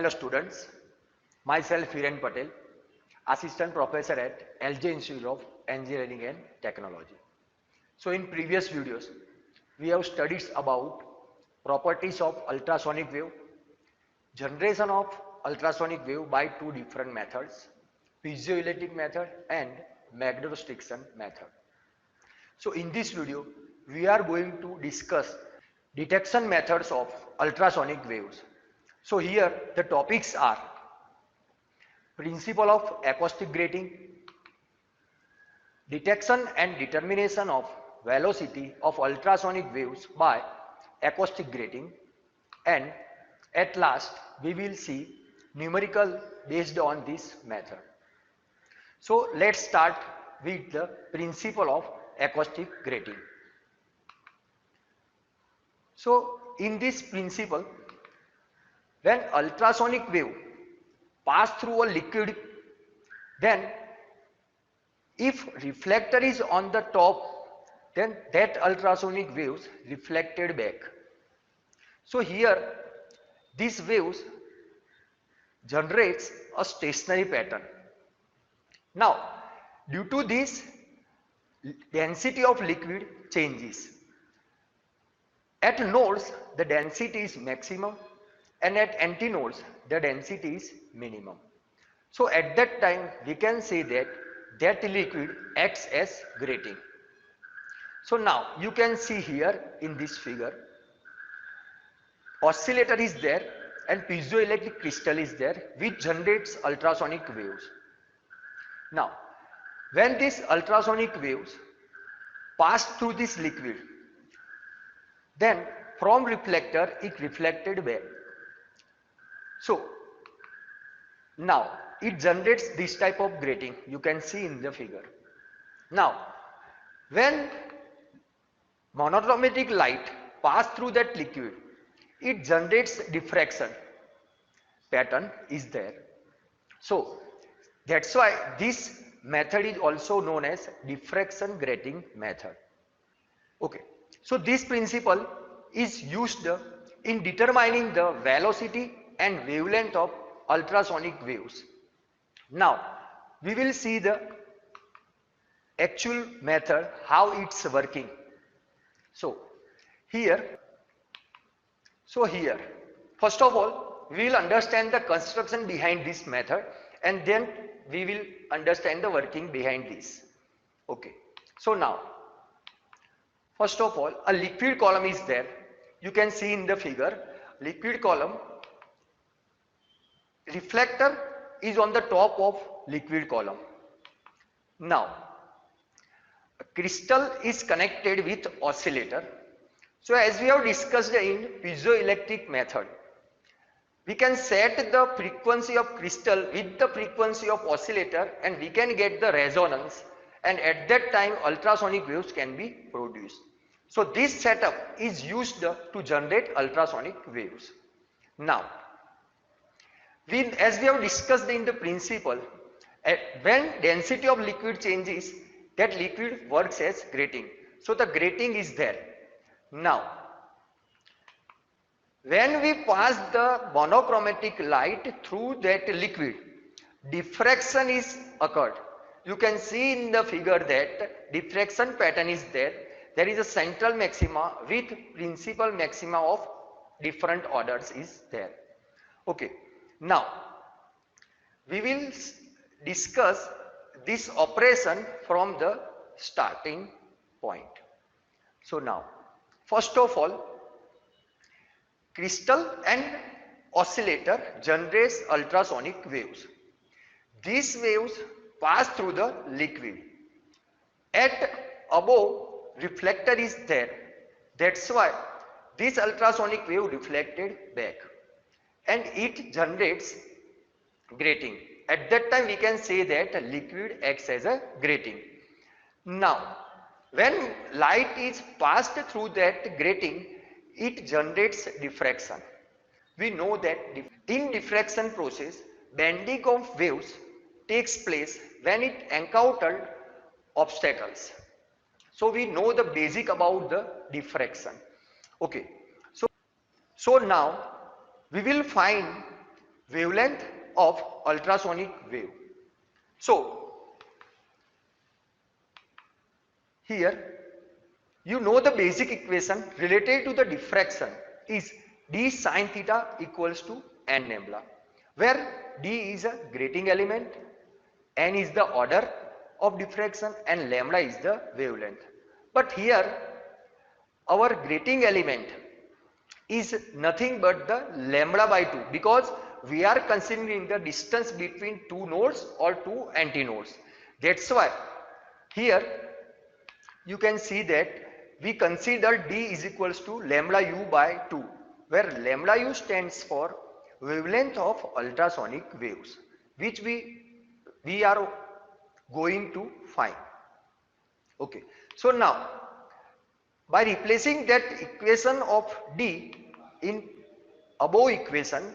Hello students, myself Hiren Patel, Assistant Professor at LJ Institute of Engineering and Technology. So in previous videos, we have studied about properties of ultrasonic wave, generation of ultrasonic wave by two different methods, piezoelectric method and magnetostriction method. So in this video, we are going to discuss detection methods of ultrasonic waves. So here the topics are principle of acoustic grating, detection and determination of velocity of ultrasonic waves by acoustic grating, and at last we will see numerical based on this method. So let's start with the principle of acoustic grating. So in this principle, when ultrasonic wave pass through a liquid, then if reflector is on the top, then that ultrasonic waves reflected back. So here these waves generates a stationary pattern. Now due to this, density of liquid changes. At nodes the density is maximum and at antinodes the density is minimum. So at that time we can say that that liquid acts as grating. So now you can see here in this figure, oscillator is there and piezoelectric crystal is there which generates ultrasonic waves. Now when these ultrasonic waves pass through this liquid, then from reflector it reflected back. So now it generates this type of grating, you can see in the figure. Now when monochromatic light pass through that liquid, it generates diffraction pattern is there. So that's why this method is also known as diffraction grating method. Okay, so this principle is used in determining the velocity and wavelength of ultrasonic waves. Now we will see the actual method how it's working. So here first of all we will understand the construction behind this method and then we will understand the working behind this. Okay, so now first of all a liquid column is there, you can see in the figure, liquid column, reflector is on the top of liquid column. Now crystal is connected with oscillator. So as we have discussed in piezoelectric method, we can set the frequency of crystal with the frequency of oscillator and we can get the resonance, and at that time ultrasonic waves can be produced. So this setup is used to generate ultrasonic waves. Now as we have discussed in the principle, when density of liquid changes, that liquid works as grating. So the grating is there. Now when we pass the monochromatic light through that liquid, diffraction is occurred. You can see in the figure that diffraction pattern is there. There is a central maxima with principal maxima of different orders is there. Okay, now we will discuss this operation from the starting point. So now first of all, crystal and oscillator generates ultrasonic waves. These waves pass through the liquid. At above reflector is there, that's why this ultrasonic wave reflected back and it generates grating. At that time we can say that a liquid acts as a grating. Now when light is passed through that grating, it generates diffraction. We know that in diffraction process bending of waves takes place when it encountered obstacles. So we know the basic about the diffraction. Okay, so now we will find wavelength of ultrasonic wave. So here you know the basic equation related to the diffraction is d sin theta equals to n lambda, where d is a grating element, n is the order of diffraction and lambda is the wavelength. But here our grating element is nothing but the lambda by 2, because we are considering the distance between two nodes or two antinodes. That's why here you can see that we consider d is equals to lambda u by 2, where lambda u stands for wavelength of ultrasonic waves, which we are going to find. Okay, so now by replacing that equation of d in above equation,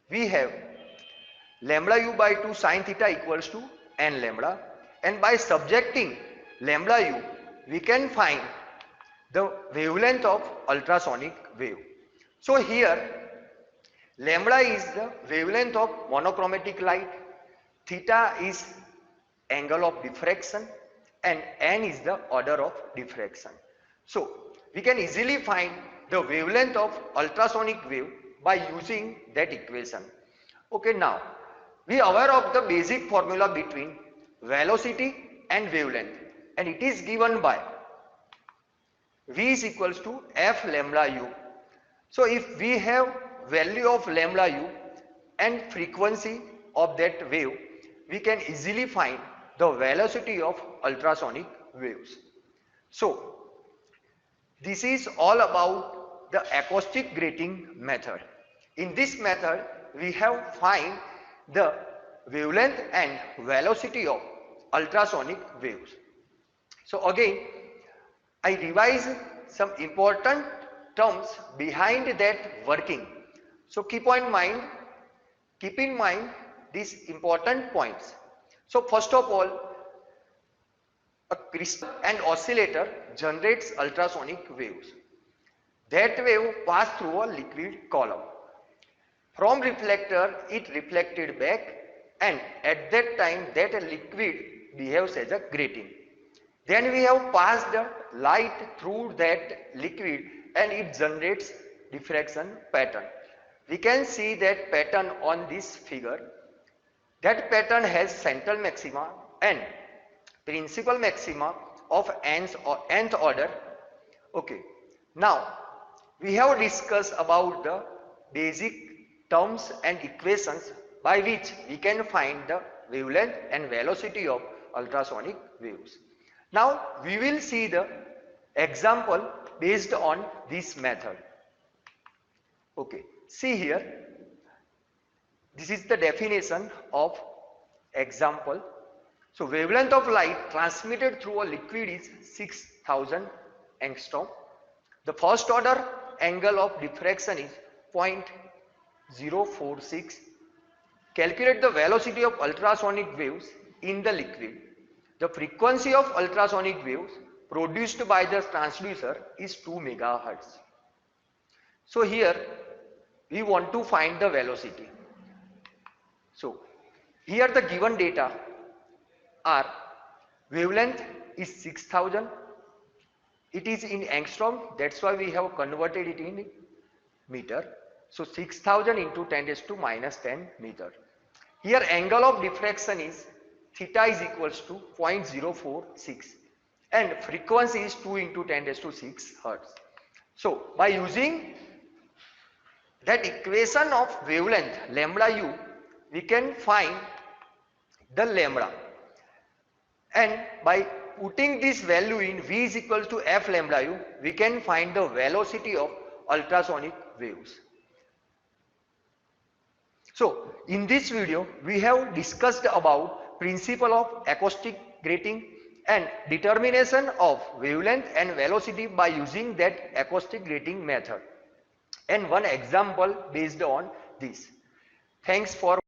we have lambda u by 2 sin theta equals to n lambda, and by subjecting lambda u we can find the wavelength of ultrasonic wave. So here lambda is the wavelength of monochromatic light, theta is angle of diffraction, and n is the order of diffraction. So we can easily find the wavelength of ultrasonic wave by using that equation. Okay, now we are aware of the basic formula between velocity and wavelength, and it is given by v is equals to f lambda u. So if we have value of lambda u and frequency of that wave, we can easily find the velocity of ultrasonic waves. So this is all about the acoustic grating method. In this method we have find the wavelength and velocity of ultrasonic waves. So again I revise some important terms behind that working. So keep in mind these important points. So first of all, a crystal and oscillator generates ultrasonic waves. That wave passes through a liquid column. From reflector it reflected back, and at that time that liquid behaves as a grating. Then we have passed the light through that liquid and it generates diffraction pattern. We can see that pattern on this figure. That pattern has central maxima and principal maxima of nth order. Okay. Now we have discussed about the basic terms and equations by which we can find the wavelength and velocity of ultrasonic waves. Now we will see the example based on this method. Okay, see here, this is the definition of example. So wavelength of light transmitted through a liquid is 6000 angstrom. The first order angle of diffraction is 0.046. Calculate the velocity of ultrasonic waves in the liquid. The frequency of ultrasonic waves produced by the transducer is 2 megahertz. So here we want to find the velocity. So here the given data are wavelength is 6000. It is in angstrom, that's why we have converted it in meter. So 6000 into 10 raised to minus 10 meter. Here angle of diffraction is theta is equals to 0.046 and frequency is 2 into 10 raised to 6 hertz. So by using that equation of wavelength lambda u, we can find the lambda, and by putting this value in v is equals to f lambda u, we can find the velocity of ultrasonic waves. So in this video we have discussed about principle of acoustic grating and determination of wavelength and velocity by using that acoustic grating method, and one example based on this. Thanks for